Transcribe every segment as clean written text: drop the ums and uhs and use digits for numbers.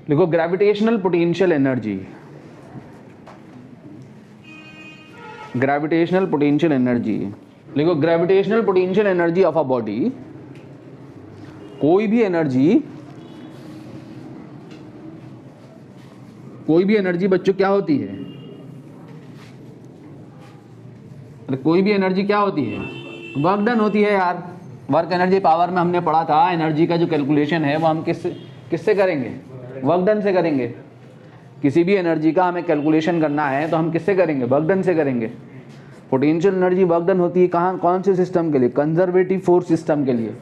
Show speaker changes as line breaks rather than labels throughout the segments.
देखो gravitational potential energy, gravitational potential energy, देखो gravitational potential energy of a body, कोई भी एनर्जी, कोई भी एनर्जी बच्चों क्या होती है, कोई भी एनर्जी क्या होती है, वर्क डन होती है यार। वर्क एनर्जी पावर में हमने पढ़ा था, एनर्जी का जो कैलकुलेशन है वो हम किससे करेंगे, वर्क डन से करेंगे। किसी भी एनर्जी का हमें कैलकुलेशन करना है तो हम किससे करेंगे, वर्क डन से करेंगे। पोटेंशियल एनर्जी वर्क डन होती है कहाँ, कौन से सिस्टम के लिए, कंजर्वेटिव फोर्स सिस्टम के लिए,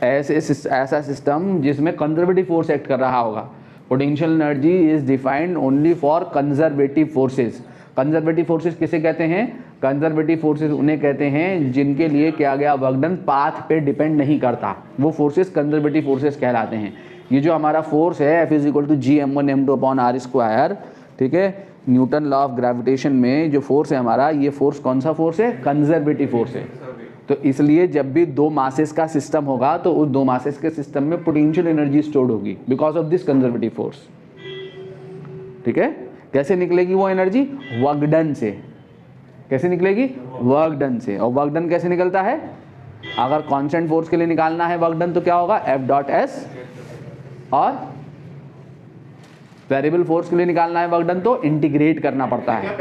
ऐसा सिस्टम जिसमें कंजर्वेटिव फोर्स एक्ट कर रहा होगा। Potential energy is defined only for conservative forces. Conservative forces किसे कहते हैं, कंजर्वेटिव फोर्सेस उन्हें कहते हैं जिनके लिए किया गया वर्क डन पाथ पे डिपेंड नहीं करता, वो फोर्सेस कंजर्वेटिव फोर्सेस कहलाते हैं। ये जो हमारा फोर्स है F = G m1m2/r², ठीक है, न्यूटन लॉ ऑफ ग्रेविटेशन में जो फोर्स है हमारा, ये फोर्स कौन सा फोर्स है, कंजर्वेटिव फोर्स है। तो इसलिए जब भी दो मासेस का सिस्टम होगा तो उस दो मासेस के सिस्टम में पोटेंशियल एनर्जी स्टोर्ड होगी because of this conservative force. ठीक है, कैसे निकलेगी वो एनर्जी, वर्क डन से। कैसे निकलेगी, वर्क डन से। और वर्क डन कैसे निकलता है, अगर कांस्टेंट फोर्स के लिए निकालना है वर्क डन तो क्या होगा, F.S, और वेरिएबल फोर्स के लिए निकालना है वर्क डन तो इंटीग्रेट करना पड़ता है।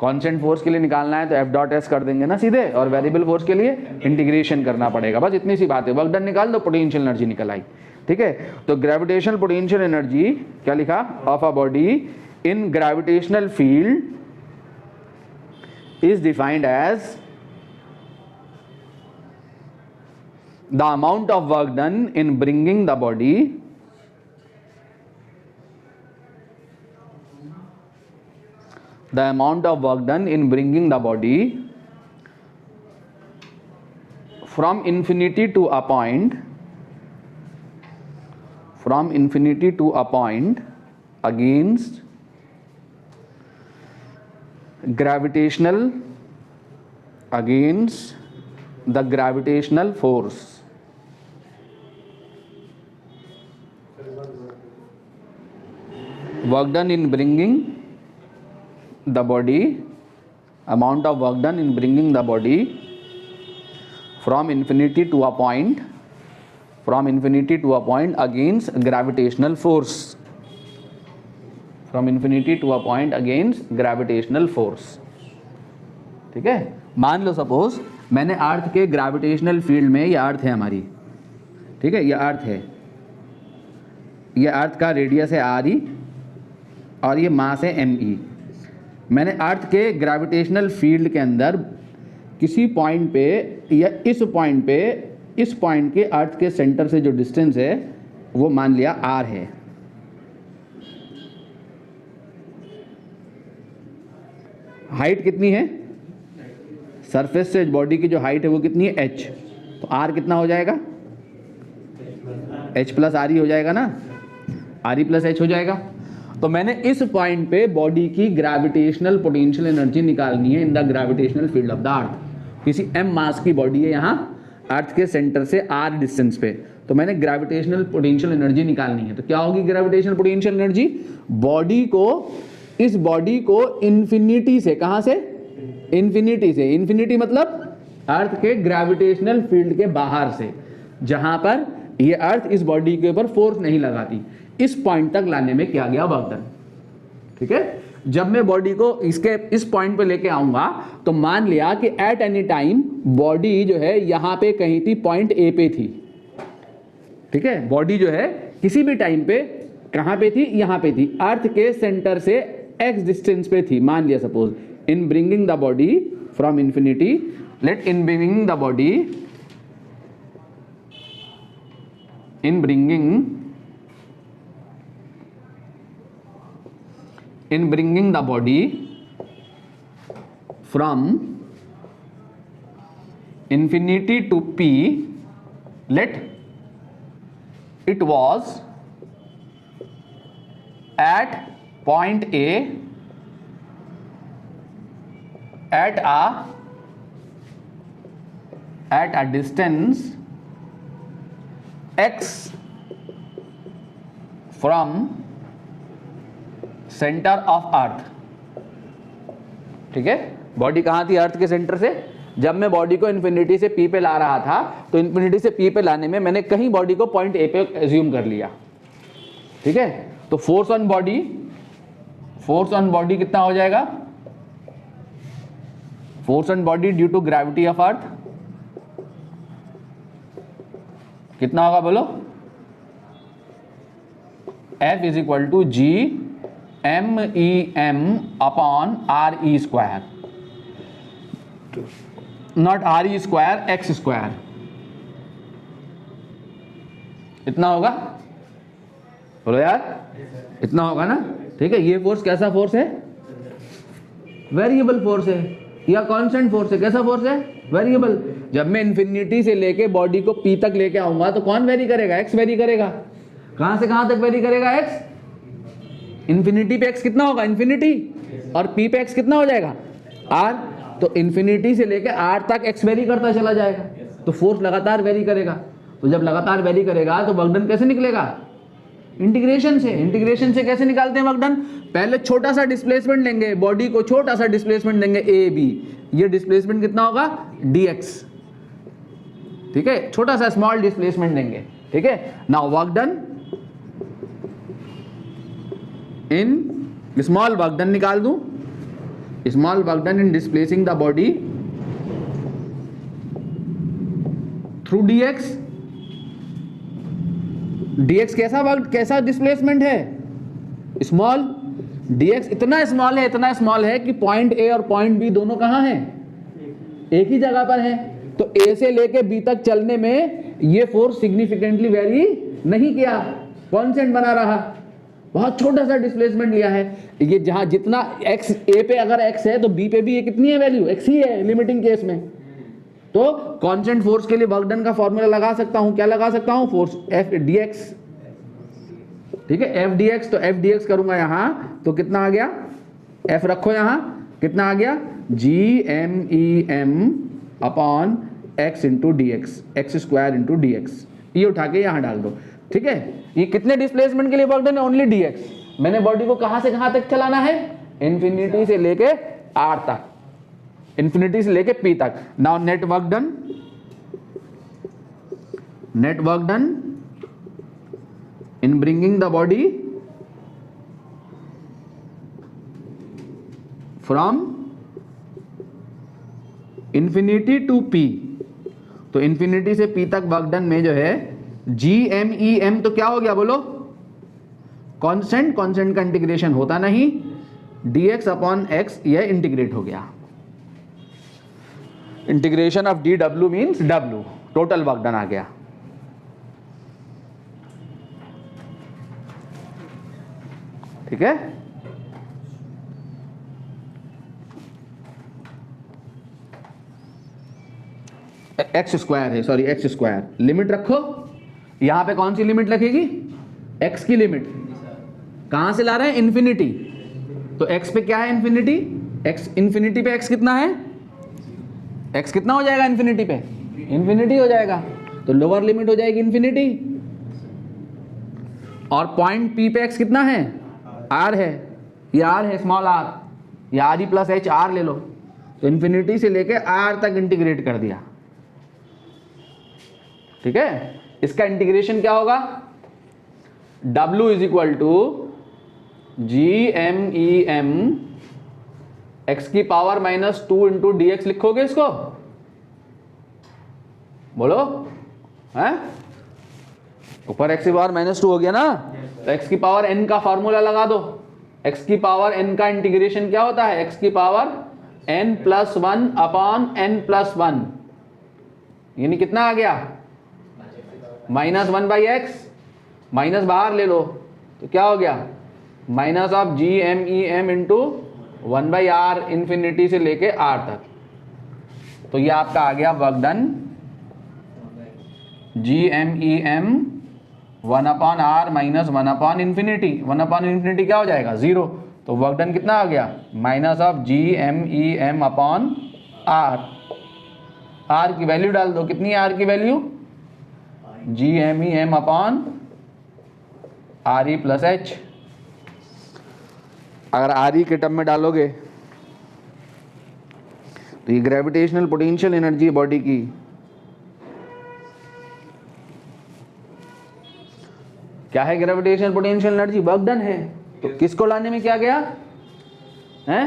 कांस्टेंट फोर्स के लिए निकालना है तो F.S कर देंगे ना सीधे, और वेरिएबल फोर्स के लिए इंटीग्रेशन करना पड़ेगा। बस इतनी सी बात है, वर्क डन निकाल दो, पोटेंशियल एनर्जी निकल आई। ठीक है, तो ग्रेविटेशनल पोटेंशियल एनर्जी क्या लिखा, of a body in gravitational field is defined as the amount of work done in bringing the body the amount of work done in bringing the body from infinity to a point, from infinity to a point against gravitational, against the gravitational force. Work done in bringing the body, amount of work done in bringing the body from infinity to a point, from infinity to a point against gravitational force, from infinity to a point against gravitational force। ठीक है, मान लो suppose मैंने अर्थ के gravitational field में, ये अर्थ है हमारी, ठीक है, ये अर्थ है, ये अर्थ का रेडियस है RE और ये मास है ME। मैंने अर्थ के ग्रेविटेशनल फील्ड के अंदर किसी पॉइंट पे या इस पॉइंट पे, इस पॉइंट के अर्थ के सेंटर से जो डिस्टेंस है वो मान लिया R है। हाइट कितनी है, सरफेस से बॉडी की जो हाइट है वो कितनी है, H। तो R कितना हो जाएगा, H + RE हो जाएगा ना, RE + H हो जाएगा। तो मैंने इस पॉइंट पे बॉडी की ग्रेविटेशनल पोटेंशियल एनर्जी निकालनी है in the gravitational field of the अर्थ। किसी m मास की बॉडी है यहाँ अर्थ के सेंटर से R डिस्टेंस पे, तो मैंने ग्रेविटेशनल पोटेंशियल एनर्जी निकालनी है। तो क्या होगी ग्रेविटेशनल पोटेंशियल एनर्जी, बॉडी को, इस बॉडी को इन्फिनिटी से, कहाँ से, इन्फिनिटी से, इन्फिनिटी मतलब अर्थ के ग्रेविटेशनल फील्ड के बाहर से, जहां पर ये अर्थ इस बॉडी के ऊपर फोर्स नहीं लगाती, इस पॉइंट तक लाने में किया गया वर्क डन। ठीक है, जब मैं बॉडी को इसके इस पॉइंट पे लेके आऊंगा तो मान लिया कि एट एनी टाइम बॉडी जो है यहां पे कहीं थी, पॉइंट ए पे थी। ठीक है, बॉडी जो है किसी भी टाइम पे कहां पे थी, यहां पे थी, अर्थ के सेंटर से एक्स डिस्टेंस पे थी, मान लिया suppose. In bringing the body from infinity, let in bringing the body, in bringing the body from infinity to P, let it was at point A at a distance x from centre of earth. ठीक है, body कहाँ थी? अर्थ के centre से। जब मैं body को infinity से पी पे ला रहा था तो इन्फिनिटी से पी पे लाने में मैंने कहीं बॉडी को पॉइंट ए पे एज्यूम कर लिया। ठीक है, तो फोर्स ऑन बॉडी कितना हो जाएगा? Force on body due to gravity of earth कितना होगा बोलो? F is equal to G M E M upon R E square, not R E square, X square. इतना होगा? बोलो यार, इतना होगा ना? ठीक है, ये फोर्स कैसा फोर्स है? वेरिएबल फोर्स है या कांस्टेंट फोर्स है? कैसा फोर्स है? वेरिएबल। जब मैं इन्फिनिटी से लेके बॉडी को पी तक लेके आऊंगा तो कौन वेरी करेगा? एक्स वेरी करेगा। कहां से कहां तक वेरी करेगा? एक्स। इन्फिनिटी पे एक्स कितना होगा? इन्फिनिटी। और पी पे एक्स कितना हो जाएगा? आर। तो इन्फिनिटी से लेके आर तक एक्स वेरी करता चला जाएगा, तो फोर्स लगातार वेरी करेगा। तो जब लगातार वेरी करेगा तो वर्क डन कैसे निकलेगा? इंटीग्रेशन से। इंटीग्रेशन से कैसे निकालते हैं वर्क डन? पहले छोटा सा डिस्प्लेसमेंट लेंगे, बॉडी को छोटा सा डिस्प्लेसमेंट देंगे ए बी। ये डिस्प्लेसमेंट कितना होगा? dx। ठीक है, छोटा सा स्मॉल डिस्प्लेसमेंट देंगे। ठीक है, now work done in small work done निकाल दूं, small work done in displacing the body through dx। dx कैसा डिस्प्लेसमेंट है? स्मॉल। dx इतना स्मॉल है कि पॉइंट ए और पॉइंट बी दोनों कहां हैं? एक ही जगह पर है। तो ए से लेके बी तक चलने में ये फोर्स सिग्निफिकेंटली वेरी नहीं किया, कांस्टेंट बना रहा। बहुत छोटा सा डिस्प्लेसमेंट लिया है। ये जहां जितना x ए पे अगर x है तो b पे भी ये कितनी है वैल्यू? x ही है लिमिटिंग केस में। तो कांस्टेंट फोर्स के लिए वर्क डन का फॉर्मूला लगा सकता हूं। क्या लगा सकता हूं? Force F dx। ठीक है, F dx। तो F dx करूंगा यहां तो कितना आ गया? F रखो यहां, कितना आ गया? G M E M upon x into D x, x square into D x. ये उठा के यहां डाल दो। ठीक है, ये कितने डिस्प्लेसमेंट के लिए वर्क डन है? Only dx। मैंने बॉडी को कहां से कहां तक चलाना है? इन्फिनिटी से लेके r तक, इन्फिनिटी से लेके p तक। Now net work done in bringing the body from infinity to p। तो इन्फिनिटी से p तक वर्क डन में जो है जी एम ई एम, तो क्या हो गया बोलो? कांस्टेंट का इंटीग्रेशन होता नहीं, dx अपॉन x ये इंटीग्रेट हो गया। इंटीग्रेशन ऑफ डी डब्ल्यू means w, total work done आ गया। ठीक है, एक्स स्क्वायर है, सॉरी एक्स स्क्वायर। लिमिट रखो, यहां पे कौन सी लिमिट रखेगी? x की लिमिट। कहां से ला रहे हैं? इन्फिनिटी। तो x पे क्या है? इन्फिनिटी। x इन्फिनिटी पे x कितना है? x कितना हो जाएगा इन्फिनिटी पे? इन्फिनिटी हो जाएगा, तो लोअर लिमिट हो जाएगी इन्फिनिटी। और पॉइंट p पे x कितना है? r है, ये r है, स्मॉल r, ये r E plus h r ले लो। तो इन्फिनिटी से लेके r तक इंटीग्रेट कर दिया। ठीक है, इसका इंटीग्रेशन क्या होगा? W is equal to G M E M X की पावर -2 इंटू डी एक्स। लिखोगे इसको? बोलो हैं? ऊपर x की पावर -2 हो गया ना, तो x की पावर n का फॉर्मूला लगा दो। x की पावर n का इंटीग्रेशन क्या होता है? x की पावर n+1 अपॉन n+1, यानी कितना आ गया? -1/x, माइनस बाहर ले लो तो क्या हो गया? Minus of G M E M into 1/r, infinity से लेके r तक। तो ये आपका आ गया work done G M E M 1/r minus 1/इन्फिनिटी। 1/इन्फिनिटी क्या हो जाएगा? 0। तो वर्क डन कितना आ गया? Minus of G M E M upon r। r की वैल्यू डाल दो, कितनी है r की value? G M E M upon R E plus H. अगर आर ई के टर्म में डालोगे तो ये ग्रेविटेशनल पोटेंशियल एनर्जी है बॉडी की। क्या है gravitational potential energy? Work done है। तो किसको लाने में क्या गया है?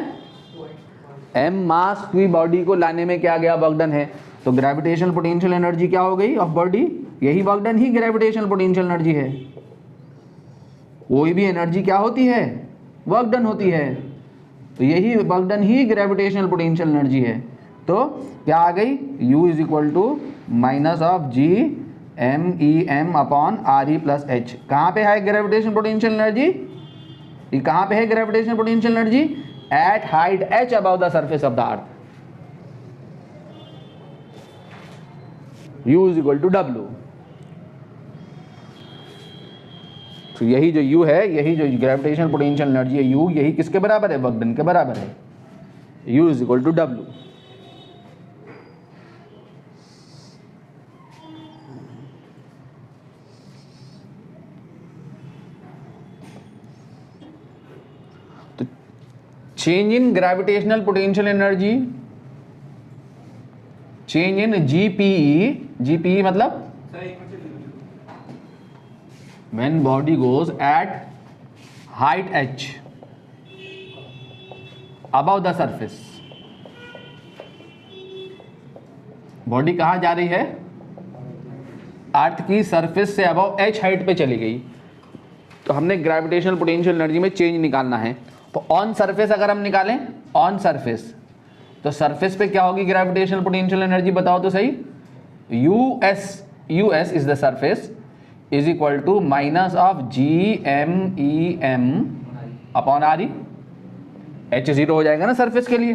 एम मास की बॉडी को लाने में क्या गया? वर्क डन है। तो ग्रेविटेशनल पोटेंशियल एनर्जी क्या हो गई ऑफ बॉडी? यही वर्क डन ही ग्रेविटेशनल पोटेंशियल एनर्जी है। कोई भी एनर्जी क्या होती है? वर्क डन होती है। तो यही वर्क डन ही ग्रेविटेशनल पोटेंशियल एनर्जी है। तो क्या आ गई? U is equal to minus of G M E M upon R E plus H. कहाँ पे है ग्रेविटेशनल पोटेंशियल एनर्जी? ये कहाँ पे है gravitational potential energy? At height h above the surface of the earth. U is equal to W। तो यही जो U है, यही जो ग्रेविटेशनल पोटेंशियल एनर्जी है U, यही किसके बराबर है? वर्क डन के बराबर है। U is equal to W। तो change in gravitational potential energy, change in GPE, GPE मतलब when body goes at height h above the surface। Body कहाँ जा रही है? अर्थ की सरफेस से अबव h हाइट पे चली गई। तो हमने ग्रेविटेशनल पोटेंशियल एनर्जी में चेंज निकालना है। तो ऑन सरफेस अगर हम निकालें, ऑन सरफेस, तो सरफेस पे क्या होगी ग्रेविटेशनल पोटेंशियल एनर्जी? बताओ तो सही। US is the surface is equal to minus of GMEM upon RE। H 0 हो जाएगा ना सरफेस के लिए,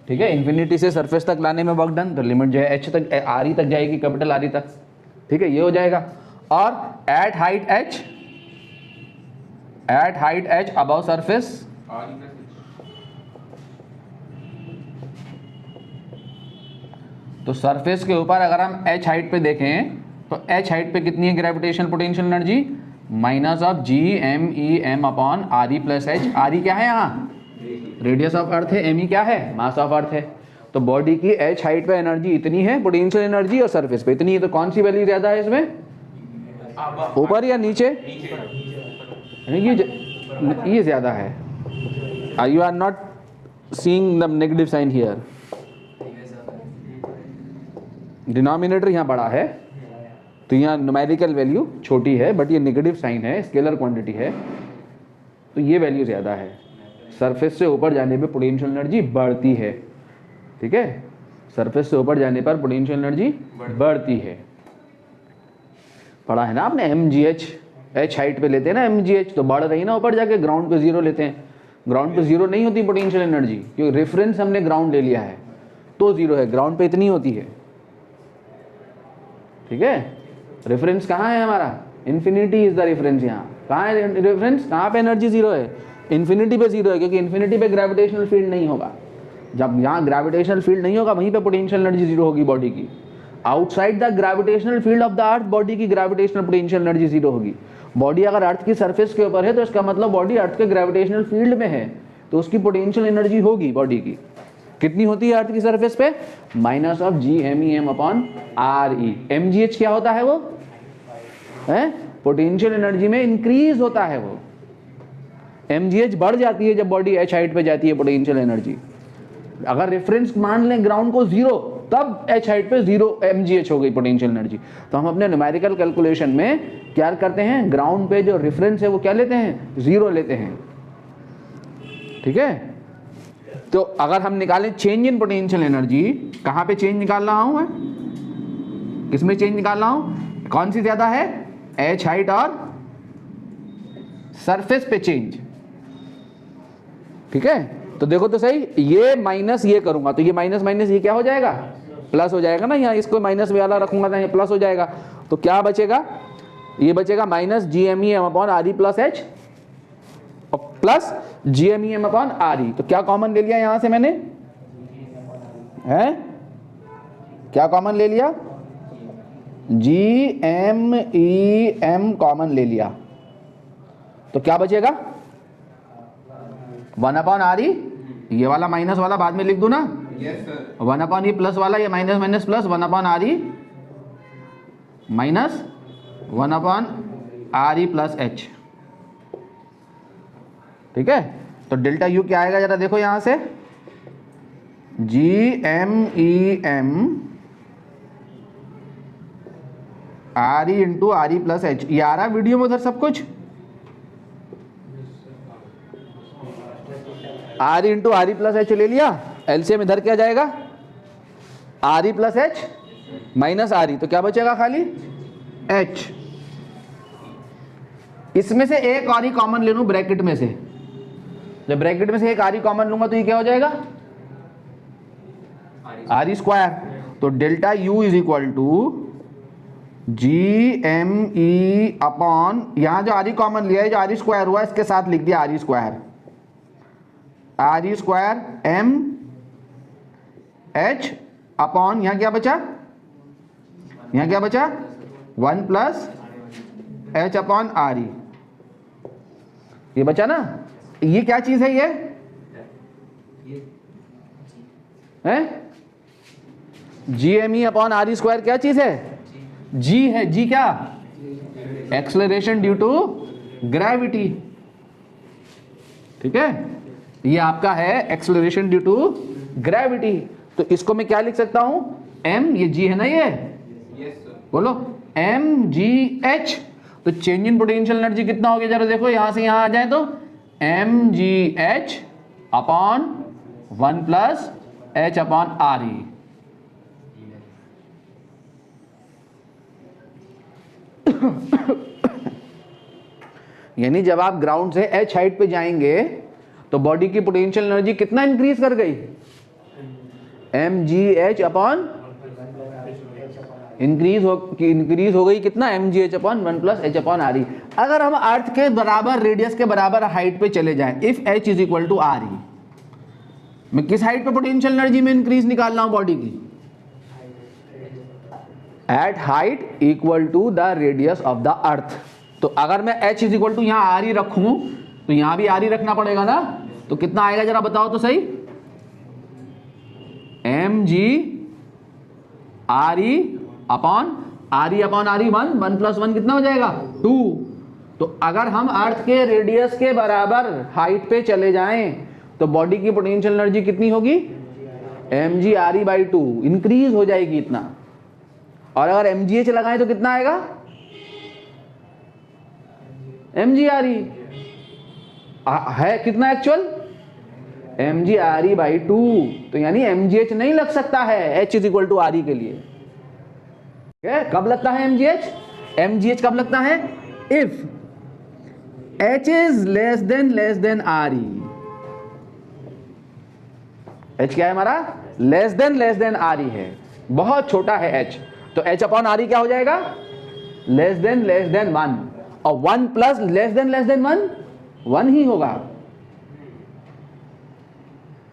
ठीक है। इन्फिनिटी से सरफेस तक लाने में वर्क डन, तो लिमिट जो है H तक, RE तक जाएगी, कैपिटल RE तक, ठीक है। ये हो जाएगा। और at height H above surface, तो सरफेस के ऊपर अगर हम H हाइट पे देखें तो H हाइट पे कितनी है gravitational potential energy? Minus of GMEM upon RE plus H। RE क्या है यहाँ? रेडियस ऑफ अर्थ है। ME क्या है? मास ऑफ अर्थ है। तो बॉडी की H हाइट पे एनर्जी इतनी है पोटेंशियल एनर्जी, और सरफेस पे इतनी है। तो कौन सी वैल्यू ज्यादा है इसमें? ऊपर या नीचे? ये ज्यादा है। You are not seeing the negative sign here. Denominator यहाँ बड़ा है, तो यहाँ न्यूमेरिकल वैल्यू छोटी है, बट ये नेगेटिव साइन है, स्केलर क्वांटिटी है, तो ये वैल्यू ज़्यादा है। सरफेस से ऊपर जाने पे पोटेंशियल एनर्जी बढ़ती है, ठीक है। सरफेस से ऊपर जाने पर पोटेंशियल एनर्जी बढ़ती है। पढ़ा है ना आपने? MGH, H हाइट पे लेते हैं ना MGH, तो बढ़ रही ना ऊपर जाके। ग्राउंड पे 0 लेते हैं, ग्राउंड पे 0 नहीं होती पोटेंशियल एनर्जी, क्योंकि रेफरेंस हमने ग्राउंड ले लिया है तो 0 है। ग्राउंड पे इतनी होती है, ठीक है। रेफरेंस कहाँ है हमारा? Infinity is the reference. यहाँ कहाँ है रेफरेंस? कहाँ पे एनर्जी 0 है? इन्फिनिटी पे 0 है, क्योंकि इन्फिनिटी पे ग्रेविटेशनल फील्ड नहीं होगा। जब यहाँ ग्रेविटेशनल फील्ड नहीं होगा, वहीं पे पोटेंशियल एनर्जी 0 होगी बॉडी की। Outside the gravitational field of the earth body की ग्रेविटेशनल पोटेंशियल एनर्जी 0 होगी। बॉडी अगर अर्थ की सरफेस के ऊपर है तो इसका मतलब बॉडी अर्थ के ग्रेविटेशनल फील्ड में है, तो उसकी पोटेंशियल एनर्जी होगी बॉडी की। कितनी होती है अर्थ की सरफेस पे? Minus of GMEM upon RE। MGH क्या होता है? वो है पोटेंशियल एनर्जी में इंक्रीज होता है वो। MGH बढ़ जाती है जब बॉडी H हाइट पे जाती है पोटेंशियल एनर्जी। अगर रेफरेंस मान लें ग्राउंड को 0, तब H हाइट पे 0 MGH हो गई पोटेंशियल एनर्जी। तो हम अपने न्यूमेरिकल कैलकुलेशन में क्या करते हैं? ग्राउंड पे जो रेफरेंस है वो क्या लेते हैं? 0 लेते हैं, ठीक है। तो अगर हम निकालें चेंज इन पोटेंशियल एनर्जी, कहाँ पे चेंज निकाल रहा हूं मैं? किसमें चेंज निकाल रहा हूं? कौन सी ज्यादा है? H हाइट और सरफेस पे चेंज, ठीक है। तो देखो तो सही, ये माइनस ये करूंगा तो ये माइनस माइनस ये क्या हो जाएगा? प्लस हो जाएगा ना। यहाँ इसको माइनस वाला रखूंगा तो ये प्लस हो जाएगा। तो क्या बचेगा? ये बचेगा minus GMEM upon RE plus H plus GMEM upon RE। तो क्या कॉमन ले लिया यहां से मैंने? है क्या कॉमन ले लिया? GMEM कॉमन ले लिया तो क्या बचेगा 1/RE, ये वाला माइनस वाला बाद में लिख दूं ना, 1/E प्लस वाला, ये minus minus plus 1/RE minus 1/RE plus H। ठीक है, तो डेल्टा यू क्या आएगा जरा देखो यहां से, GMEM RE into RE plus H। ये आ रहा है वीडियो में उधर सब कुछ, RE into RE plus H ले लिया, एलसीएम इधर क्या जाएगा RE plus H minus RE, तो क्या बचेगा खाली H। इसमें से एक RE कॉमन ले लूं ब्रैकेट में से, जब ब्रैकेट में से एक RE कॉमन लूंगा तो ये क्या हो जाएगा RE स्क्वायर। तो delta U is equal to GME upon, यहां जो RE कॉमन लिया है जो RE स्क्वायर हुआ इसके साथ लिख दिया RE square M H upon यहां क्या बचा, 1 प्लस H अपॉन RE, ये बचा ना। ये क्या चीज है, ये है GME अपॉन RE स्क्वायर, क्या चीज है G है, G क्या एक्सेलरेशन ड्यू टू ग्रेविटी। ठीक है, ये आपका है एक्सेलरेशन ड्यू टू ग्रेविटी। तो इसको मैं क्या लिख सकता हूं M, ये G है ना, ये बोलो mgh। तो चेंज इन पोटेंशियल एनर्जी कितना हो गया जरा देखो, यहां से यहां आ जाए तो mgh upon 1 plus H upon RE। यानी जब आप ग्राउंड से H हाइट पे जाएंगे तो बॉडी की पोटेंशियल एनर्जी कितना इंक्रीज कर गई, mgh अपॉन इंक्रीज हो गई कितना mgh upon 1 plus H upon RE। अगर हम अर्थ के बराबर रेडियस के बराबर हाइट पे चले जाएं, if H is equal to RE, मैं किस हाइट पे पोटेंशियल एनर्जी में इंक्रीज निकाल रहा हूं बॉडी की, at height equal to the radius of the earth. तो अगर मैं H इज इक्वल टू यहां RE रखूं तो यहां भी RE रखना पड़ेगा ना, तो कितना आएगा जरा बताओ तो सही, mg RE upon RE upon RE 1 plus 1 कितना हो जाएगा 2। तो अगर हम अर्थ के रेडियस के बराबर हाइट पे चले जाएं तो बॉडी की पोटेंशियल एनर्जी कितनी होगी mg RE बाई 2 इंक्रीज हो जाएगी इतना। और अगर mgh लगाएं तो कितना आएगा mg RE है कितना एक्चुअल mg RE बाई 2। तो यानी mgh नहीं लग सकता है H is equal to RE के लिए। कब लगता है mgh कब लगता है, if H is less than RE। H क्या है हमारा, लेस देन RE है, बहुत छोटा है H। तो H अपॉन RE क्या हो जाएगा, लेस देन 1, और 1 प्लस लेस देन 1 ही होगा।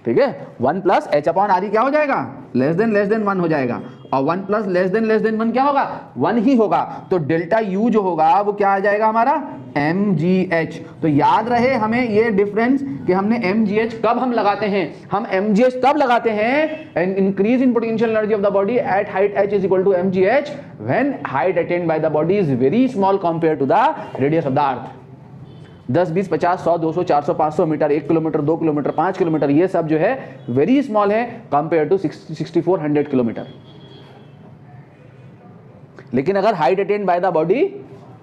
ठीक है, 1 प्लस H अपॉन RE क्या हो जाएगा, लेस देन 1 हो जाएगा, और 1 प्लस लेस देन 1 क्या होगा, 1 ही होगा। तो डेल्टा U जो होगा वो क्या आ जाएगा हमारा mgh। तो याद रहे हमें ये डिफरेंस कि हमने mgh कब हम लगाते हैं, हम mgh तब लगाते हैं increase in potential energy of the body at height H is equal to mgh when height attained by the body is very small compare to the radius of the earth. 10, 20, 50, 100, 200, 400, 500 metre, 1 kilometre, 2 kilometre, 5 kilometre, ये सब जो है very small है compare to 6400 kilometre. लेकिन अगर height attained by the body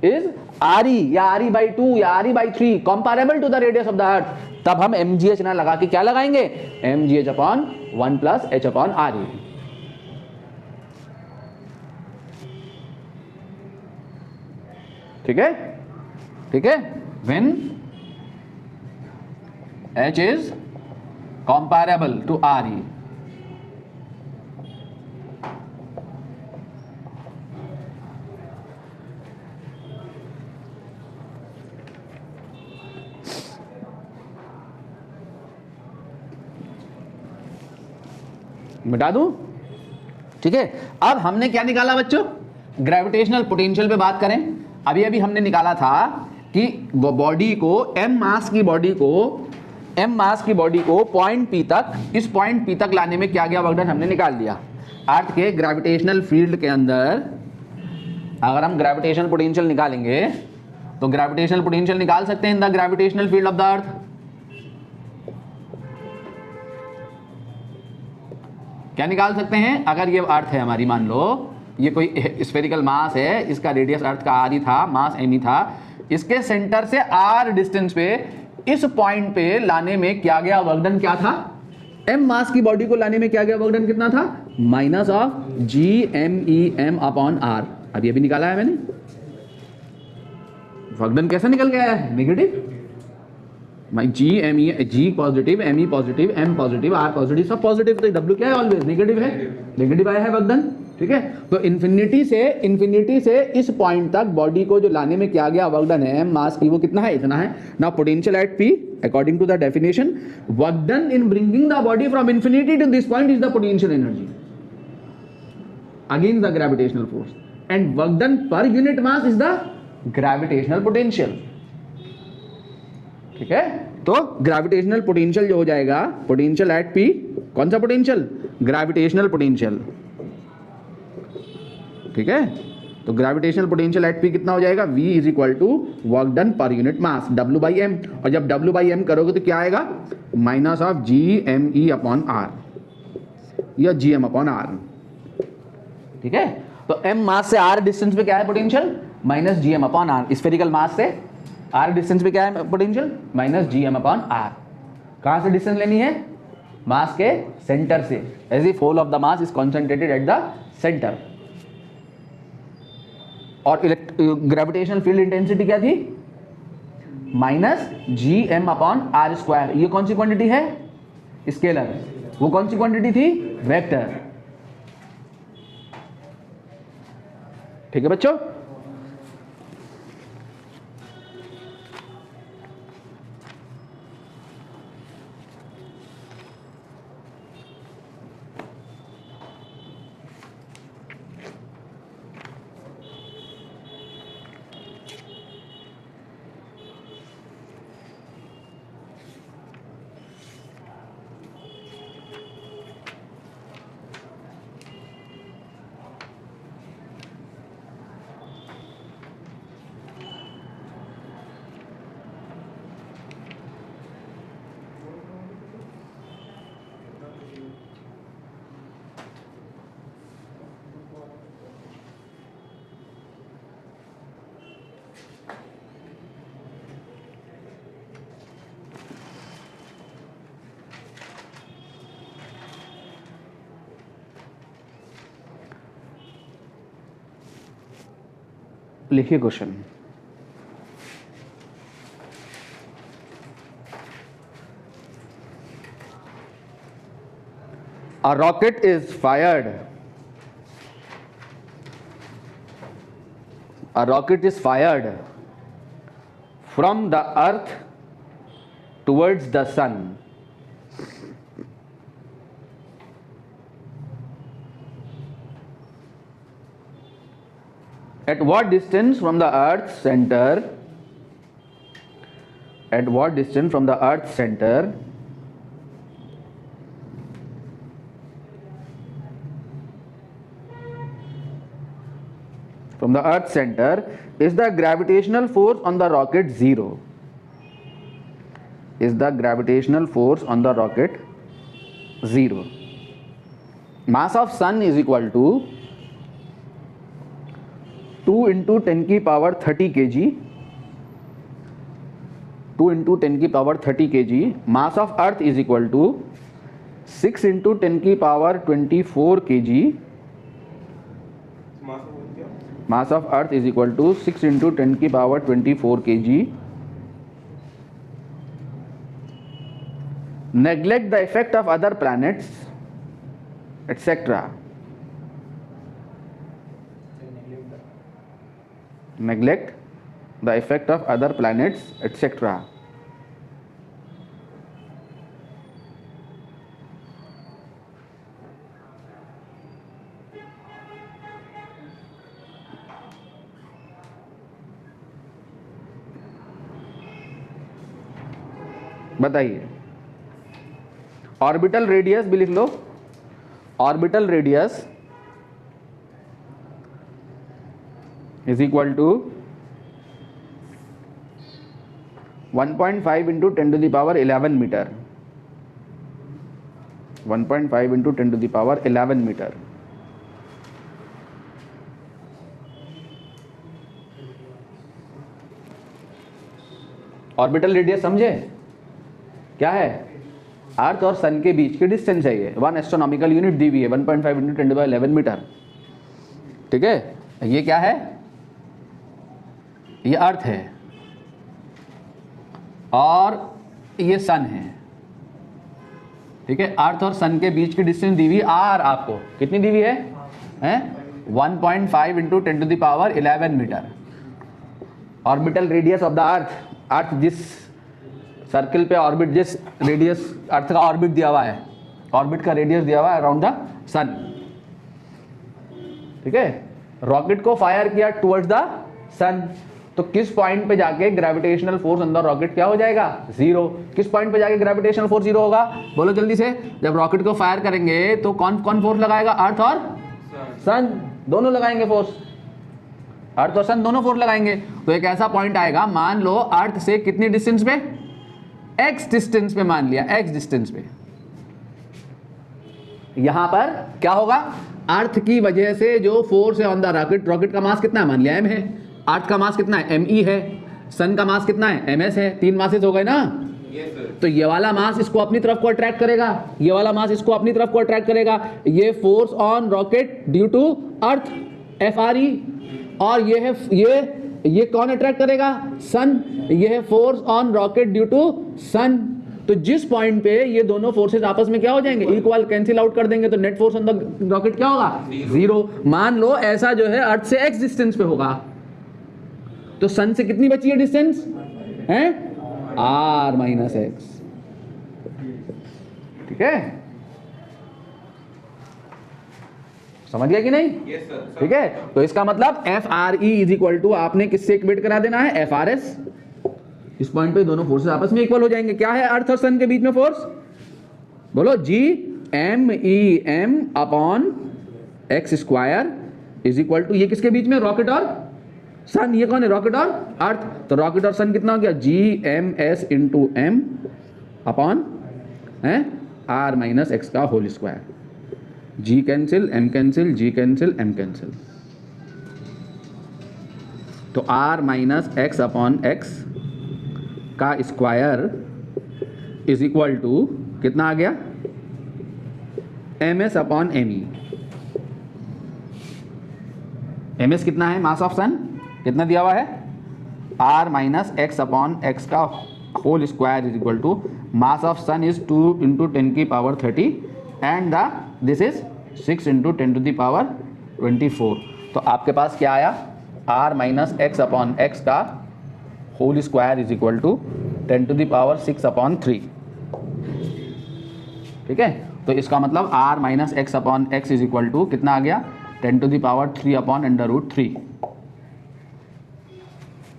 is RE या RE by 2 या RE by 3 comparable to the radius of the earth, तब हम mgh ना लगा के क्या लगाएंगे, mgh upon 1 plus H upon RE। ठीक है, when H is comparable to RE। मिटा दूं, ठीक है। अब हमने क्या निकाला बच्चों, ग्रेविटेशनल पोटेंशियल पे बात करें, अभी अभी हमने निकाला था कि बॉडी को एम मास की बॉडी को पॉइंट पी तक, इस पॉइंट पी तक लाने में क्या गया वर्क डन हमने निकाल दिया। अर्थ के ग्रेविटेशनल फील्ड के अंदर अगर हम ग्रेविटेशनल पोटेंशियल निकालेंगे तो ग्रेविटेशनल पोटेंशियल निकाल सकते हैं in the gravitational field of the अर्थ। क्या निकाल सकते हैं? अगर ये अर्थ है हमारी, मान लो ये कोई स्फेरिकल मास है, इसका रेडियस अर्थ का आर ही था, मास एम ही था, इसके सेंटर से आर डिस्टेंस पे इस पॉइंट पे लाने में क्या गया वर्क डन क्या था? एम मास की बॉडी को लाने में क्या गया वर्क डन कितना था? Minus of G M E M upon R. अभी अभी निकाला है मैंने। वर्क डन कैसा निकल गया है? Negative. G M E, G positive, M E positive, M positive, R positive, सब पॉजिटिव, तो डब्ल्यू क्या है? ऑलवेज नेगेटिव है, नेगेटिव आया है वर्क डन। ठीक है, तो इन्फिनिटी से इस पॉइंट तक बॉडी को जो लाने में क्या गया वर्क डन है एम मास की, वो कितना है? इतना है। Now potential at P according to the definition, work done in bringing the body from infinity to this point is the potential energy against the gravitational force, and work done per unit mass is the gravitational potential. ठीक है, तो gravitational potential जो हो जाएगा, potential at P, कौन सा potential? Gravitational potential. ठीक है, तो ग्रेविटेशनल पोटेंशियल एट पी कितना हो जाएगा? V is equal to work done per unit mass W by M, और जब W बाई एम करोगे तो क्या आएगा? Minus of G M E upon R या जी एम अपॉन आर। ठीक है, तो m मास से r डिस्टेंस पे क्या है potential? Minus G M upon R. Spherical mass से r डिस्टेंस पे क्या है potential? Minus G M upon R. कहां से डिस्टेंस लेनी है? मास के सेंटर से, as if whole of the mass is concentrated at the centre. और ग्रेविटेशनल फील्ड इंटेंसिटी क्या थी? Minus G M upon R square. ये कौन सी क्वांटिटी है? स्केलर। वो कौन सी क्वांटिटी थी? वेक्टर। ठीक है बच्चों, लिखिए question. A rocket is fired. A rocket is fired from the earth towards the sun. At what distance from the earth's center? At what distance from the earth's center is the gravitational force on the rocket zero? Is the gravitational force on the rocket zero? Mass of sun is equal to 2 into 10 की power 30 kg, 2 into 10 की power 30 kg. Mass of earth is equal to 6 into 10 की power 24 kg. Mass of earth is equal to 6 into 10 की power 24 kg. Neglect the effect of other planets, etc. Neglect the effect of other planets, etc. बताइए। Orbital radius भी लिख लो, orbital radius is equal to 1.5 into 10 to the power 11 metre, 1.5 into 10 to the power 11 metre. Orbital radius समझे क्या है? अर्थ और सन के बीच की डिस्टेंस है ये, 1 एस्ट्रोनॉमिकल यूनिट दी हुई है, 1.5 into 10 to the power 11 metre. ठीक है, ये क्या है? ये अर्थ है और ये सन है। ठीक है, अर्थ और सन के बीच की डिस्टेंस दी हुई आर, आपको कितनी दी हुई है? 1.5 into 10 to the power 11 metre. Orbital radius of the Earth, Earth जिस सर्किल पे ऑर्बिट, जिस रेडियस अर्थ का ऑर्बिट दिया हुआ है, ऑर्बिट का रेडियस दिया हुआ है अराउंड द सन। ठीक है, रॉकेट को फायर किया टुवर्ड्स द सन, तो किस पॉइंट पे जाके gravitational force on the rocket क्या हो जाएगा? 0। किस पॉइंट पे जाके ग्रेविटेशनल फोर्स 0 होगा? बोलो जल्दी से। जब रॉकेट को फायर करेंगे तो कौन कौन फोर्स लगाएगा? अर्थ और सन दोनों लगाएंगे फोर्स, अर्थ और सन दोनों फोर्स लगाएंगे। तो एक ऐसा पॉइंट आएगा, मान लो अर्थ से कितनी डिस्टेंस पे? x डिस्टेंस पे, मान लिया x डिस्टेंस पे। यहां पर क्या होगा? अर्थ की वजह से जो फोर्स है ऑन द रॉकेट, रॉकेट का मास कितना है? मान लिया m है। अर्थ का मास कितना है? me है। सन का मास कितना है? ms है। 3 मासेस हो गए ना? तो ये वाला मास इसको अपनी तरफ को अट्रैक्ट करेगा, ये वाला मास इसको अपनी तरफ को अट्रैक्ट करेगा। ये force on rocket due to earth FRE, और ये है ये कौन अट्रैक्ट करेगा? सन। ये है force on rocket due to sun. तो जिस पॉइंट पे ये दोनों फोर्सेस आपस में क्या हो जाएंगे? इक्वल, कैंसिल आउट कर देंगे, तो net force on the rocket क्या होगा? 0। मान लो ऐसा जो है अर्थ से x डिस्टेंस पे होगा, तो सन से कितनी बची है डिस्टेंस? है r माइनस x। ठीक है, समझ गया कि नहीं?
yes, sir.
ठीक है, तो इसका मतलब FRE इज इक्वल टू, आपने किससे इक्वेट करा देना है? FRS। इस पॉइंट पे दोनों फोर्सेस आपस में इक्वल हो जाएंगे। क्या है अर्थ और सन के बीच में फोर्स? बोलो, GMEM upon x square is equal to, ये किसके बीच में? रॉकेट और सन। ये कौन है? रॉकेट और अर्थ। तो रॉकेट और सन कितना हो गया? GMS into M upon R minus x का whole square. G cancel, M cancel, G cancel, M cancel, तो R minus x upon x का स्क्वायर इज इक्वल टू कितना आ गया? MS upon ME। MS कितना है? मास ऑफ सन कितना दिया हुआ है? R minus x upon x का whole square is equal to mass of sun is 2 into 10 की power 30 and the this is 6 into 10 to the power 24। तो आपके पास क्या आया? R minus x upon x का whole square is equal to 10 to the power 6 upon 3। ठीक है, तो इसका मतलब R minus x upon x is equal to कितना आ गया? 10 to the power 3 upon under root 3।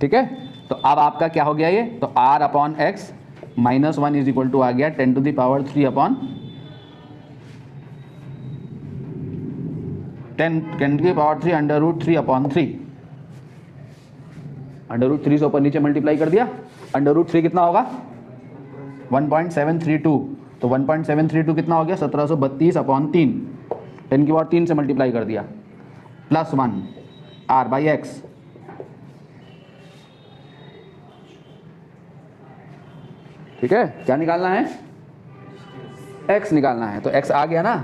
ठीक है, तो अब आपका क्या हो गया ये? तो R upon x minus 1 is equal to आ गया 10 to the power 3 upon 10 to the power 3 under root 3 upon 3। Under root 3 से ऊपर नीचे मल्टीप्लाई कर दिया। अंडर रूट 3 कितना होगा? 1.732। तो 1.732 कितना हो गया? 1732 अपॉन 3, 10 की पावर 3 से मल्टीप्लाई कर दिया, प्लस 1 R बाई एक्स। ठीक है, क्या निकालना है? x निकालना है। तो x आ गया ना,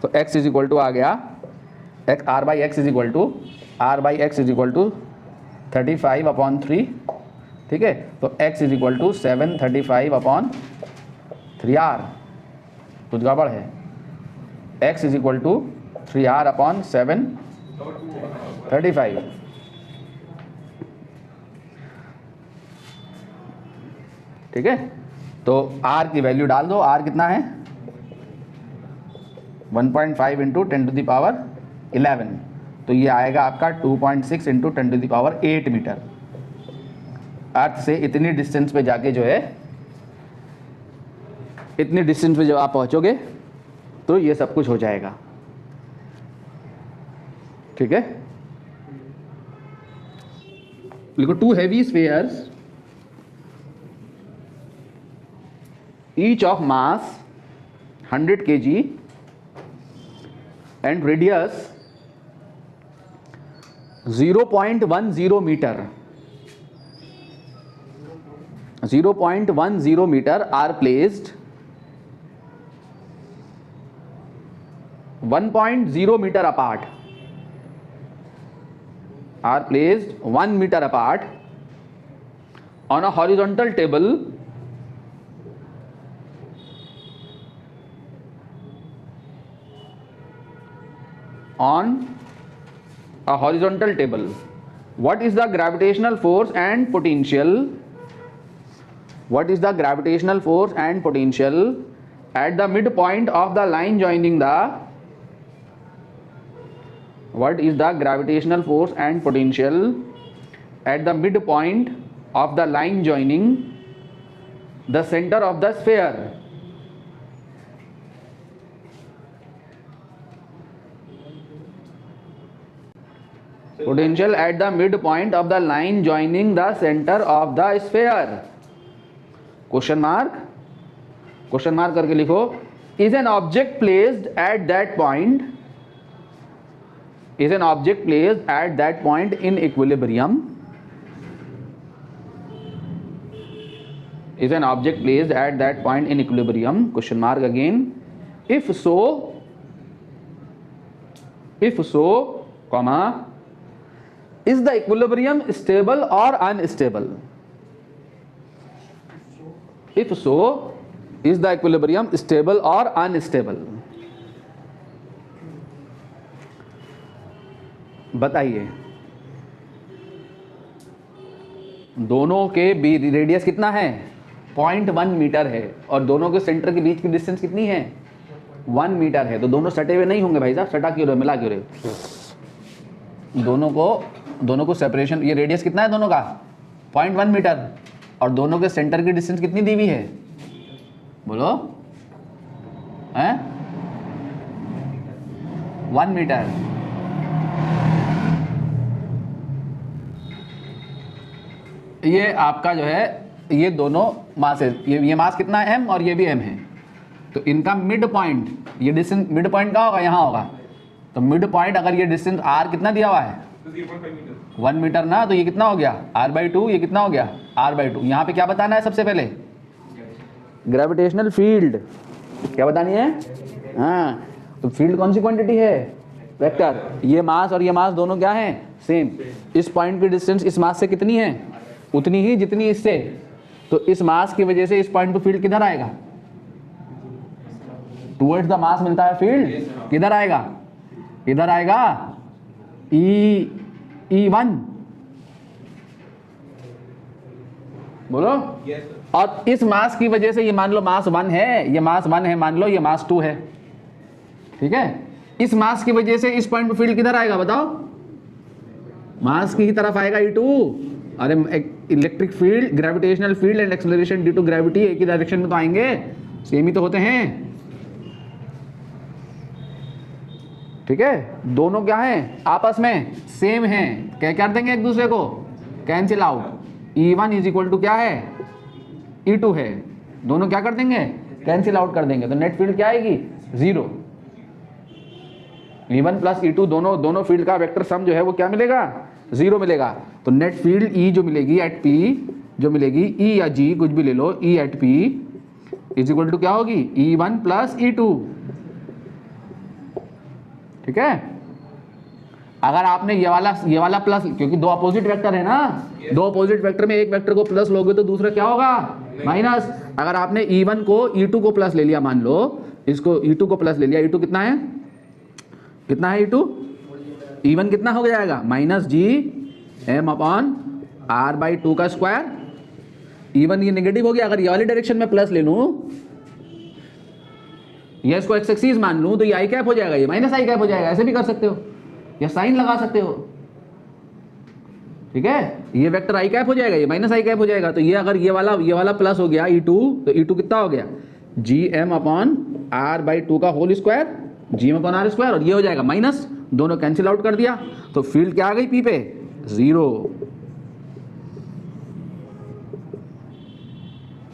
तो x इज इक्वल टू आ गया R by X is equal to R by X is equal to 35 upon 3। ठीक है, तो x is equal to 735 upon 3R। कुछ गड़बड़ है? x is equal to 3R upon 735। ठीक है, तो R की वैल्यू डाल दो। R कितना है? 1.5 इंटू 10 टू द पावर 11, तो ये आएगा आपका 2.6 into 10 to the power 8 metre. Earth से इतनी डिस्टेंस पे जाके जो है इतनी डिस्टेंस पे जब आप पहुंचोगे तो ये सब कुछ हो जाएगा। ठीक है, लिखो two heavy spheres each of mass 100 kg and radius 0.10 meter. 0.10 meter are placed 1.0 meter apart. Are placed 1 meter apart on a horizontal table What is the gravitational force and potential? What is the gravitational force and potential at the midpoint of the line joining the? What is the gravitational force and potential at the midpoint of the line joining the center of the sphere? Potential at the midpoint of the line joining the center of the sphere. Question mark करके लिखो. Is an object placed at that point? Is an object placed at that point in equilibrium? Is an object placed at that point in equilibrium? Question mark again. If so, comma, is the equilibrium stable or unstable? If so, is the equilibrium stable or unstable? बताइए. दोनों के radius कितना है? 0.1 metre है और दोनों के centre के बीच की डिस्टेंस कितनी है? 1 मीटर है. तो दोनों सटे हुए नहीं होंगे भाई साहब. सटा क्यों रहे, मिला क्यों रहे? दोनों को सेपरेशन, ये रेडियस कितना है दोनों का? 0.1 मीटर और दोनों के सेंटर की डिस्टेंस कितनी दी हुई है? बोलो हैं? 1 मीटर. ये आपका जो है, ये दोनों मास है. ये मास कितना है? m और ये भी m है. तो इनका मिड पॉइंट, ये डिस्टेंस मिड पॉइंट का होगा, यहाँ होगा. तो मिड पॉइंट अगर ये डिस्टेंस r कितना दिया हुआ है? 1 मीटर ना. तो ये कितना हो गया? r/2. ये कितना हो गया? r/2. यहाँ पे क्या बताना है सबसे पहले? Gravitational field. क्या बतानी है? हाँ, तो फील्ड कौन सी क्वांटिटी है? वेक्टर. ये मास और ये मास दोनों क्या है? सेम. इस पॉइंट की डिस्टेंस इस मास से कितनी है? उतनी ही जितनी इससे. तो इस मास की वजह से इस पॉइंट पे फील्ड किधर आएगा? टुवर्ड्स द मास मिलता है फील्ड. किधर आएगा? इधर आएगा. E1 बोलो. और इस मास की वजह से ये मान लो मास 1 है, ये मास 1 है, मान लो ये मास 2 है. ठीक है. इस मास की वजह से इस पॉइंट पे फील्ड किधर आएगा? बताओ. मास की तरफ आएगा E2. अरे electric field, gravitational field and acceleration due to gravity एक ही डायरेक्शन में तो आएंगे. सेम ही तो होते हैं. ठीक है. दोनों क्या हैं? आपस में सेम हैं. क्या कर देंगे एक दूसरे को? Cancel out. E1 is equal to क्या है? E2 है. दोनों क्या कर देंगे? कैंसिल आउट कर देंगे. तो नेट फील्ड क्या आएगी? 0. E1 प्लस E2 दोनों फील्ड का वेक्टर सम जो है वो क्या मिलेगा? 0 मिलेगा. तो नेट फील्ड E जो मिलेगी एट P, जो मिलेगी E या G कुछ भी ले लो, E at P is equal to क्या होगी? E1 plus E2. ठीक है. अगर आपने ये वाला प्लस, क्योंकि दो अपोजिट वेक्टर है ना, दो अपोजिट वेक्टर में एक वेक्टर को प्लस लोगे तो दूसरा क्या होगा? माइनस. अगर आपने E1 को E2 को प्लस ले लिया, मान लो इसको E2 को प्लस ले लिया. E2 कितना है? कितना है E2? E1 कितना हो जाएगा? Minus G m upon r/2 का स्क्वायर. E1 ये नेगेटिव हो गया. अगर ये वाली डायरेक्शन में प्लस ले लूं, ये इसको एक्स एक्सिस मान लूं, तो ये आई कैप हो जाएगा, ये माइनस आई कैप हो जाएगा. ऐसे भी कर सकते हो, या साइन लगा सकते हो. ठीक है. ये वेक्टर आई कैप हो जाएगा, ये माइनस आई कैप हो जाएगा. तो ये अगर ये वाला प्लस हो गया E2, तो E2 कितना हो गया? G M upon R by 2 का whole square, G M upon R square, और ये हो जाएगा माइनस, दोनों कैंसिल आउट कर दिया, तो फील्ड क्या आ गई पी पे, 0।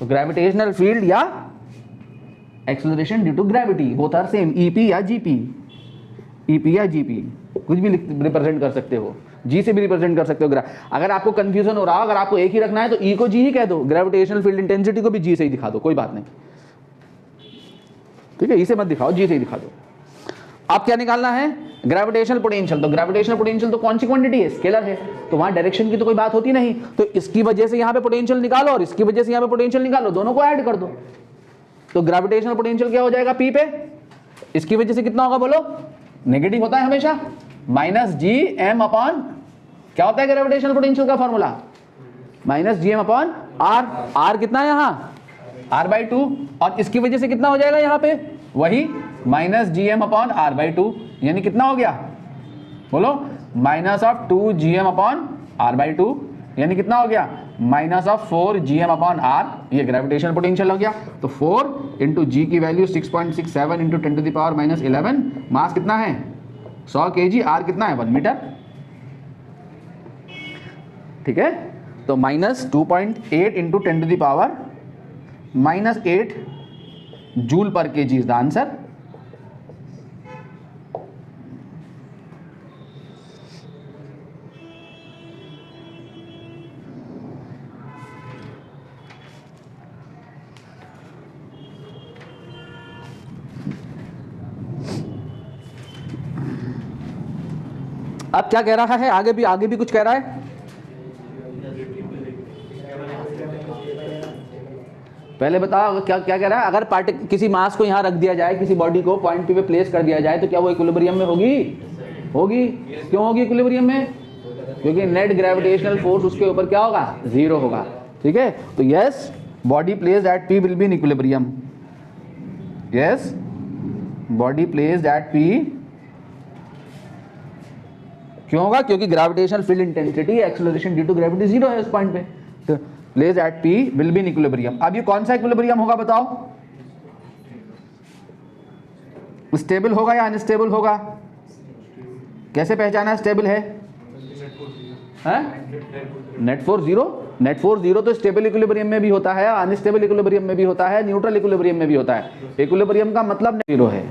तो ग्रेविटेशनल फील्ड या acceleration due to gravity both are same, E या जीपी, ईपी या जीपी, कुछ भी रिप्रेजेंट कर सकते हो, जी से भी रिप्रेजेंट कर सकते हो। अगर आपको कंफ्यूजन हो रहा हो, अगर आपको एक ही रखना है तो ई को जी ही कह दो, ग्रेविटेशनल फील्ड इंटेंसिटी को भी जी से ही दिखा दो, कोई बात नहीं, ठीक है, इसे मत दिखाओ, जी से ही दिखा दो। अब क्या निकालना है, ग्रेविटेशनल पोटेंशियल। तो ग्रेविटेशनल पोटेंशियल तो कौन सी क्वांटिटी है, स्केलर है, तो वहां डायरेक्शन की तो कोई बात होती नहीं, तो इसकी वजह से यहां पे पोटेंशियल निकालो और इसकी वजह से यहां पे पोटेंशियल निकालो, दोनों को ऐड कर दो, तो ग्रेविटेशनल पोटेंशियल क्या हो जाएगा पी पे, इसकी वजह से कितना होगा बोलो, नेगेटिव होता है हमेशा, माइनस जी एम अपॉन, क्या होता है ग्रेविटेशनल पोटेंशियल का formula, minus G M upon R, R कितना है यहाँ, आर बाई 2, और इसकी वजह से कितना हो जाएगा यहाँ पे, वही minus G M upon R by 2, यानी कितना हो गया बोलो, minus of 2 G M upon R by 2, यानी कितना हो गया, minus of 4 G M upon R, ये ग्रेविटेशनल पोटेंशियल हो गया। तो 4 इंटू जी की value 6.67 into 10 to the power minus 11, mass कितना है 100 kg, आर कितना है 1 मीटर, ठीक है, तो minus 2.8 into 10 to the power minus 8 joule per KG is the answer. अब क्या कह रहा है, आगे भी कुछ कह रहा है, पहले बताओ क्या क्या कह रहा है। अगर किसी मास को यहाँ रख दिया जाए, किसी बॉडी को पॉइंट पी पे प्लेस कर दिया जाए, तो क्या वो इक्विलिब्रियम में होगी, क्यों होगी इक्विलिब्रियम में, क्योंकि नेट ग्रेविटेशनल फोर्स उसके ऊपर क्या होगा, 0 होगा, ठीक है। तो yes, body placed at P will be in equilibrium, yes, body placed at P, क्यों होगा, क्योंकि gravitational field intensity acceleration due to gravity 0 है उस पॉइंट पे, तो place at P will be in equilibrium. अब ये कौन सा इक्विलिब्रियम होगा बताओ, स्टेबल होगा या अनस्टेबल होगा, कैसे पहचाना स्टेबल है, नेट फोर्स 0, नेट फोर्स 0 तो स्टेबल इक्विलिब्रियम में भी होता है, अनस्टेबल इक्विलिब्रियम में भी होता है, न्यूट्रल इक्विलिब्रियम में भी होता है। इक्विलिब्रियम का मतलब 0 है,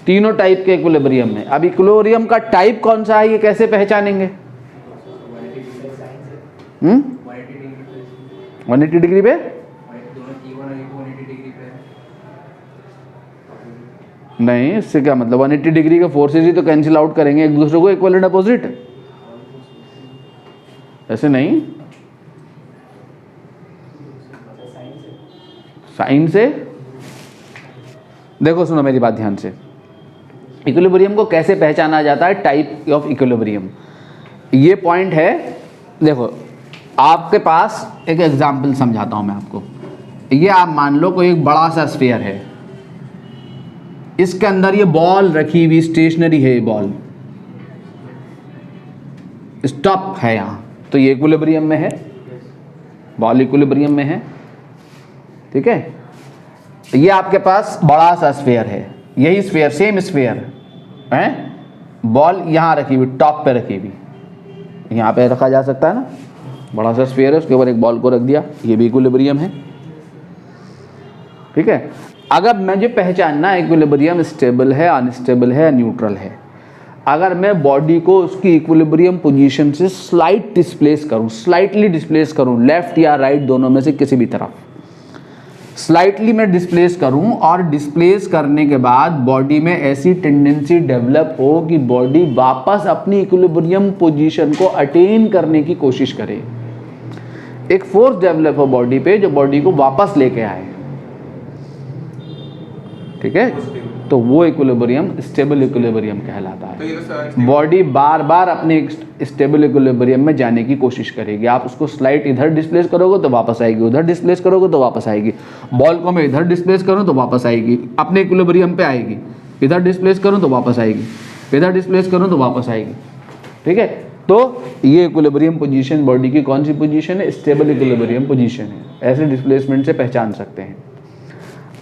तीनों टाइप के इक्विलिब्रियम में। अब इक्विलिब्रियम का टाइप कौन सा है, ये कैसे पहचानेंगे, 180 डिग्री पे, नहीं, इससे क्या मतलब, 180 डिग्री के फोर्सेज ही तो कैंसिल आउट करेंगे एक दूसरे को, इक्वल एंड अपोजिट, ऐसे नहीं, साइन से। देखो सुनो मेरी बात ध्यान से, इक्विलिब्रियम को कैसे पहचाना जाता है, टाइप ऑफ इक्विलिब्रियम, ये पॉइंट है। देखो आपके पास एक एग्जांपल समझाता हूं मैं आपको, ये आप मान लो कोई एक बड़ा सा स्फीयर है, इसके अंदर ये बॉल रखी हुई स्टेशनरी है, ये बॉल स्टॉप है यहाँ, तो ये इक्विलिब्रियम में है, बॉल इक्विलिब्रियम में है, ठीक है। ये आपके पास बड़ा सा स्फीयर है, यही स्फीयर, सेम स्फीयर है, बॉल यहाँ रखी हुई, टॉप पे रखी हुई, यहाँ पे रखा जा सकता है ना, बड़ा सा स्फीयर है, उसके ऊपर एक बॉल को रख दिया, ये भी इक्विलिब्रियम है, ठीक है। अगर मुझे पहचानना इक्विलिब्रियम स्टेबल है, अनस्टेबल है, न्यूट्रल है, अगर मैं बॉडी को उसकी इक्विलिब्रियम पोजीशन से स्लाइट डिस्प्लेस करूं, स्लाइटली डिस्प्लेस करूं, लेफ्ट या राइट दोनों में से किसी भी तरफ स्लाइटली मैं डिस्प्लेस करूं, और डिस्प्लेस करने के बाद बॉडी में ऐसी टेंडेंसी डेवलप हो कि बॉडी वापस अपनी इक्विलिब्रियम पोजीशन को अटेन करने की कोशिश करे, एक फोर्स डेवलप हो बॉडी पे जो बॉडी को वापस लेके आए, ठीक है, तो वो इक्विलिब्रियम स्टेबल इक्विलिब्रियम कहलाता है। बॉडी बार बार अपने स्टेबल इक्विलिब्रियम में जाने की कोशिश करेगी, आप उसको स्लाइट इधर डिस्प्लेस करोगे तो वापस आएगी, उधर डिस्प्लेस करोगे तो वापस आएगी, बॉल को मैं इधर डिस्प्लेस करूं तो वापस आएगी, अपने इक्विलिब्रियम पे आएगी, इधर डिस्प्लेस करूं तो वापस आएगी, इधर डिस्प्लेस करूं तो वापस आएगी, ठीक है। तो ये इक्विलिब्रियम पोजीशन बॉडी की कौन सी पोजीशन है, स्टेबल इक्विलिब्रियम पोजीशन है, ऐसे डिस्प्लेसमेंट से पहचान सकते हैं।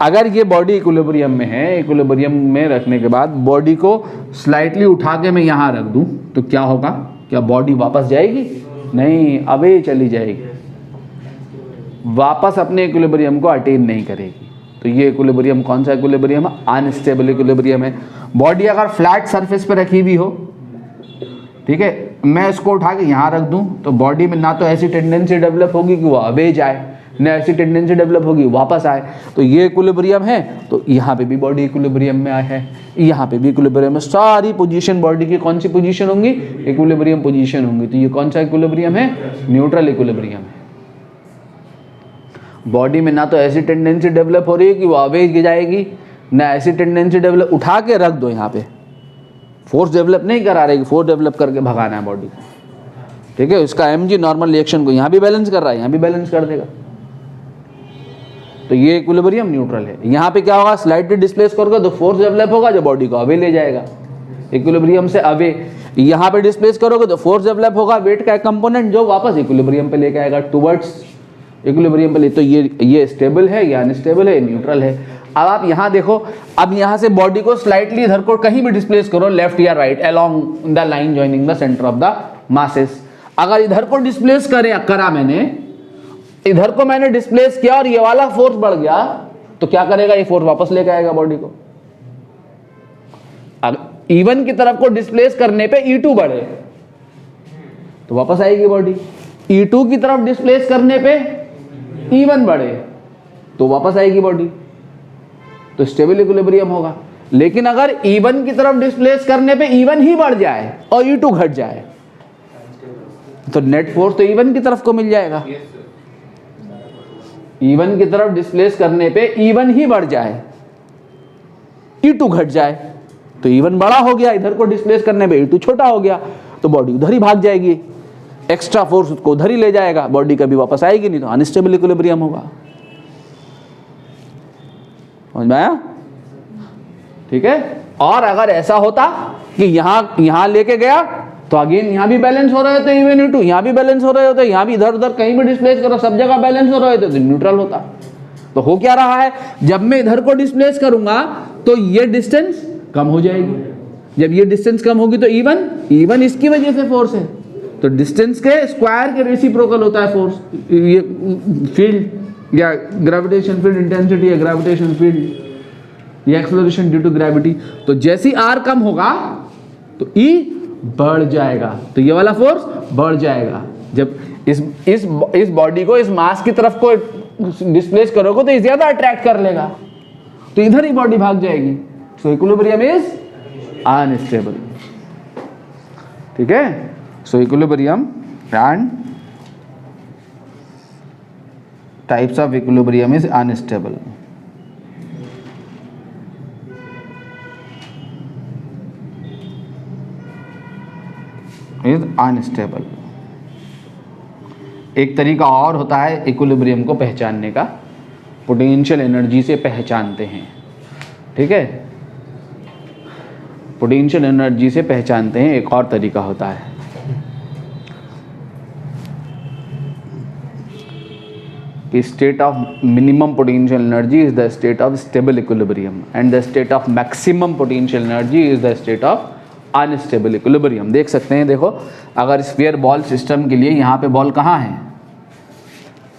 अगर ये बॉडी इक्विलिब्रियम में है, इक्विलिब्रियम में रखने के बाद बॉडी को स्लाइटली उठा के मैं यहाँ रख दूँ तो क्या होगा? क्या बॉडी वापस जाएगी? नहीं, अवे चली जाएगी, वापस अपने इक्विलिब्रियम को अटेन नहीं करेगी। तो ये इक्विलिब्रियम कौन सा इक्विलिब्रियम है? अनस्टेबल इक्विलिब्रियम है। बॉडी अगर फ्लैट सरफेस पे रखी हुई हो, ठीक है, मैं इसको उठा के यहाँ रख दूँ तो बॉडी में ना तो ऐसी टेंडेंसी डेवलप होगी कि वो अवे जाए, न ऐसी टेंडेंसी डेवलप होगी वापस आए। तो ये इक्विलिब्रियम है, तो यहाँ पे भी बॉडी इक्विलिब्रियम में आया है, यहाँ पे भी इक्विलिब्रियम में। सारी पोजीशन बॉडी की कौन सी पोजीशन होंगी? इक्विलिब्रियम पोजीशन होंगी। तो ये कौन सा इक्विलिब्रियम है? न्यूट्रल इक्विलिब्रियम है। बॉडी में ना तो ऐसी टेंडेंसी डेवलप हो रही है कि वो अवे जाएगी, ना ऐसी टेंडेंसी डेवलप, उठा के रख दो यहाँ पे, फोर्स डेवलप नहीं करा रही, फोर्स डेवलप करके भगाना है बॉडी को, ठीक है। इसका mg नॉर्मल रिएक्शन को यहाँ भी बैलेंस कर रहा है, यहाँ भी बैलेंस कर देगा। तो ये इक्विलिब्रियम न्यूट्रल है। यहाँ पे क्या होगा? स्लाइटली डिस्प्लेस करोगे तो फोर्स डेवलप होगा जो बॉडी को अवे ले जाएगा, इक्विलिब्रियम से अवे। यहाँ पे डिस्प्लेस करोगे तो फोर्स डेवलप होगा, वेट का एक कंपोनेंट जो वापस इक्विलिब्रियम पे लेके आएगा, टुवर्ड्स इक्विलिब्रियम पे ले। तो ये स्टेबल है, ये अनस्टेबल है, न्यूट्रल है। अब आप यहाँ देखो, अब यहाँ से बॉडी को स्लाइटली इधर को कहीं भी डिस्प्लेस करो, लेफ्ट या right, along the line joining the centre of the masses. अगर इधर को डिस्प्लेस करा मैंने, इधर को मैंने डिस्प्लेस किया और ये वाला फोर्स बढ़ गया, तो क्या करेगा? ये फोर्स वापस लेके आएगा बॉडी को। अब E1 की तरफ को डिस्प्लेस करने पे E2 बढ़े तो वापस आएगी बॉडी, E2 की तरफ डिस्प्लेस करने पे E1 बढ़े तो वापस आएगी बॉडी। तो स्टेबल इक्विलिब्रियम होगा। लेकिन अगर E1 की तरफ डिस्प्लेस करने पे E1 ही बढ़ जाए और E2 घट जाए तो नेट फोर्स तो E1 की तरफ को मिल जाएगा। E1 की तरफ डिस्प्लेस करने पे E1 ही बढ़ जाए, E2 घट जाए तो E1 बड़ा हो गया, इधर को डिस्प्लेस करने पे E2 छोटा हो गया, तो बॉडी उधर ही भाग जाएगी, एक्स्ट्रा फोर्स उसको उधर ही ले जाएगा, बॉडी कभी वापस आएगी नहीं, तो अनस्टेबल इक्विलिब्रियम होगा। समझ में आया? ठीक है। और अगर ऐसा होता कि यहां लेके गया तो अगेन यहां भी बैलेंस हो रहे होते, E1 E2 यहां भी बैलेंस हो रहे होते, यहां भी इधर उधर कहीं भी डिस्प्लेस करो, सब जगह बैलेंस हो रहे होते, तो न्यूट्रल होता। तो हो क्या रहा है? जब मैं इधर को डिस्प्लेस करूंगा तो ये डिस्टेंस कम हो जाएगी, जब ये डिस्टेंस कम होगी तो E1 इसकी वजह से फोर्स है, तो डिस्टेंस के स्क्वायर के रेसिप्रोकल होता है फोर्स। ये फील्ड या ग्रेविटेशन फील्ड इंटेंसिटी या ग्रेविटेशन फील्ड या एक्सेलरेशन ड्यू टू ग्रेविटी। तो जैसी R कम होगा तो E बढ़ जाएगा, तो ये वाला फोर्स बढ़ जाएगा। जब इस बॉडी को इस मास की तरफ को डिस्प्लेस करोगे तो ये ज्यादा अट्रैक्ट कर लेगा, तो इधर ही बॉडी भाग जाएगी। सो इक्विलिब्रियम इज अनस्टेबल। ठीक है। सो equilibrium and types of equilibrium is unstable. Is unstable. एक तरीका और होता है इक्विलिब्रियम को पहचानने का, पोटेंशियल एनर्जी से पहचानते हैं। ठीक है, पोटेंशियल एनर्जी से पहचानते हैं। एक और तरीका होता है कि state of minimum potential energy is the state of stable equilibrium and the state of maximum potential energy is the state of unstable equilibrium. देख सकते हैं, देखो अगर स्फीयर बॉल सिस्टम के लिए यहाँ पे बॉल कहाँ है?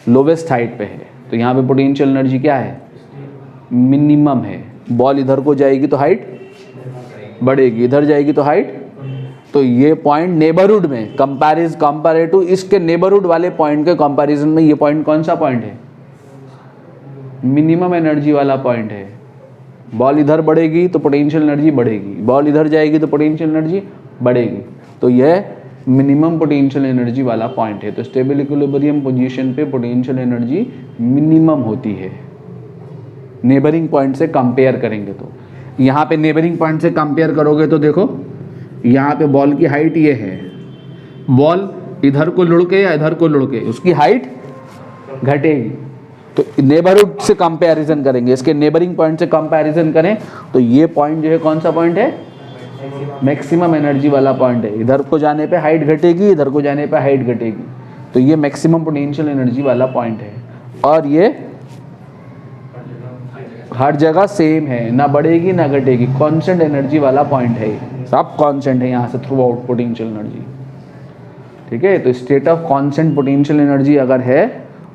लोवेस्ट हाइट पे है, तो यहाँ पे पोटेंशियल एनर्जी क्या है? मिनिमम है। बॉल इधर को जाएगी तो हाइट बढ़ेगी, इधर जाएगी तो हाइट, तो ये पॉइंट नेबरहुड में कंपैरेटिव इसके नेबरहुड वाले पॉइंट के कंपैरिजन में ये पॉइंट कौन सा पॉइंट है? मिनिमम एनर्जी वाला पॉइंट है। बॉल इधर बढ़ेगी तो पोटेंशियल एनर्जी बढ़ेगी, बॉल इधर जाएगी तो पोटेंशियल एनर्जी बढ़ेगी, तो यह मिनिमम पोटेंशियल एनर्जी वाला पॉइंट है। तो स्टेबल इक्विलिब्रियम पोजीशन पे पोटेंशियल एनर्जी मिनिमम होती है नेबरिंग पॉइंट से कंपेयर करेंगे। तो यहाँ पे नेबरिंग पॉइंट से कंपेयर करोगे तो देखो यहाँ पे बॉल की हाइट ये है, बॉल इधर को लुढ़के या इधर को लुढ़के उसकी हाइट घटेगी। तो नेबरहुड से कंपैरिजन करेंगे, इसके नेबरिंग पॉइंट से कंपैरिजन करें तो ये पॉइंट जो है कौन सा पॉइंट है? मैक्सिमम एनर्जी वाला पॉइंट है। इधर को जाने पे हाइट घटेगी, इधर को जाने पे हाइट घटेगी, तो ये मैक्सिमम पोटेंशियल एनर्जी वाला पॉइंट है। और ये हर जगह सेम है, ना बढ़ेगी ना घटेगी, कांस्टेंट एनर्जी वाला पॉइंट है, सब कांस्टेंट है यहाँ से थ्रू आउट पोटेंशियल एनर्जी। ठीक है, तो state of constant potential energy अगर है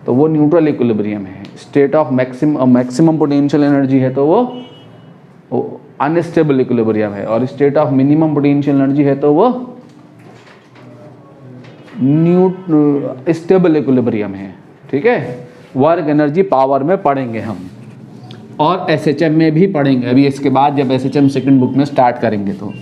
तो वो न्यूट्रल इक्विलिब्रियम है। State of maximum potential energy है तो वो अनस्टेबल इक्विलिब्रियम है, और state of minimum potential energy है तो वो स्टेबल इक्विलिब्रियम है। ठीक है, वर्क एनर्जी पावर में पढ़ेंगे हम, और एसएचएम में भी पढ़ेंगे अभी इसके बाद, जब एसएचएम सेकंड बुक में स्टार्ट करेंगे तो।